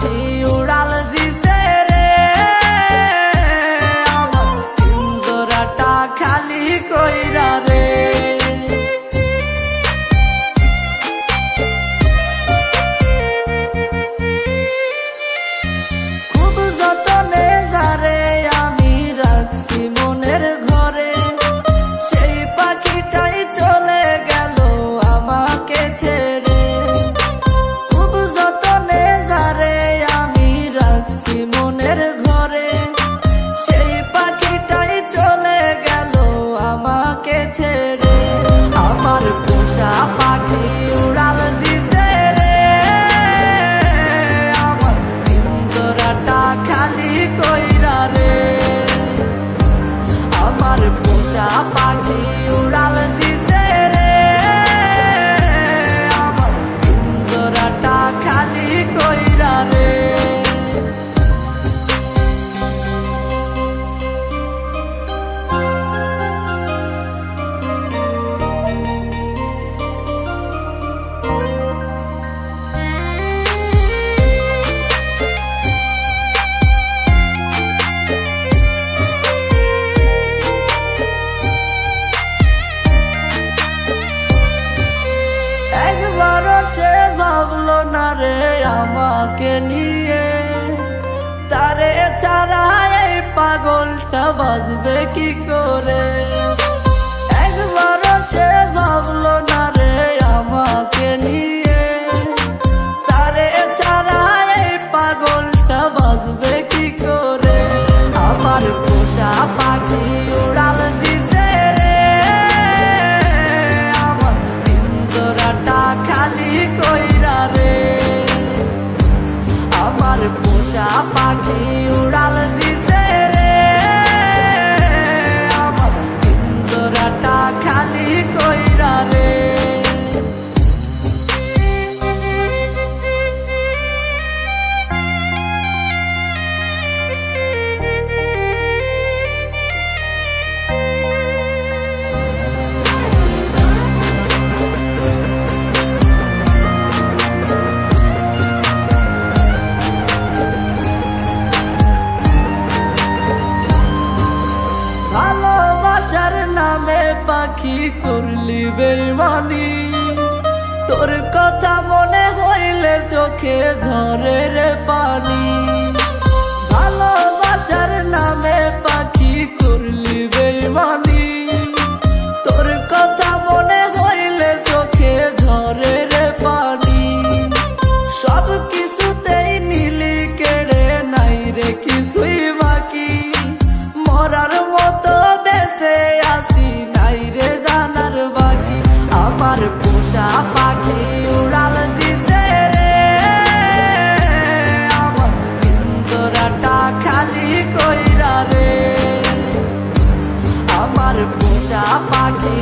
পাখি উড়াল দিছে রে, আমার পিঞ্জরাটা খালি কইরা রে। খুব যতনে যারে আমি রাখছি মনের ঘরে, সেই পাখিটাই চলে গেল আমাকে ছেড়ে। খুব যতনে যারে আমি রাখছি মনের ঘরে, সেই পাখিটাই চলে গেল আমাকে ছেড়ে। আমার পোষা পাখি উড়াল দিছে রে, আমার পিঞ্জরাটা খালি কইরা রে। আমার পোষা পাখি উড়াল দিছে রে, আমার পিঞ্জরাটা খালি কইরা রে। একবারও সে ভাবলো না রে আমাকে নিয়ে, তারে ছাড়া এই পাগলটা বাঁচবে কি করে। একবারও সে ভাবলো না রে আমাকে নিয়ে, তারে ছাড়া এই পাগলটা বাঁচবে কি করে। আমার পোষা পাখি উড়াল দিছে রে, আমার পিঞ্জরাটা খালি কইরা রে। আমার পোষা পাখি উড়াল দিছে রে, আমার পিঞ্জরাটা খালি কইরা রে। ভালোবাসার নামে পাখি করলি বেইমানি, তোর কথা মনে হইলে চোখে ঝরে রে পানি। ভালোবাসার নামে পাখি করলি বেইমানি, তোর কথা মনে হইলে চোখে ঝরে রে পানি। সব কিছুতেই নীলি কেড়ে নাই রে কিছুই বাকি, মরার মতো বেঁচে আছি নাই রে জানার বাকি। আমার পোষা পাখি উড়াল দিছে রে, আমার পিঞ্জরাটা খালি কইরা রে। আমার পোষা পাখি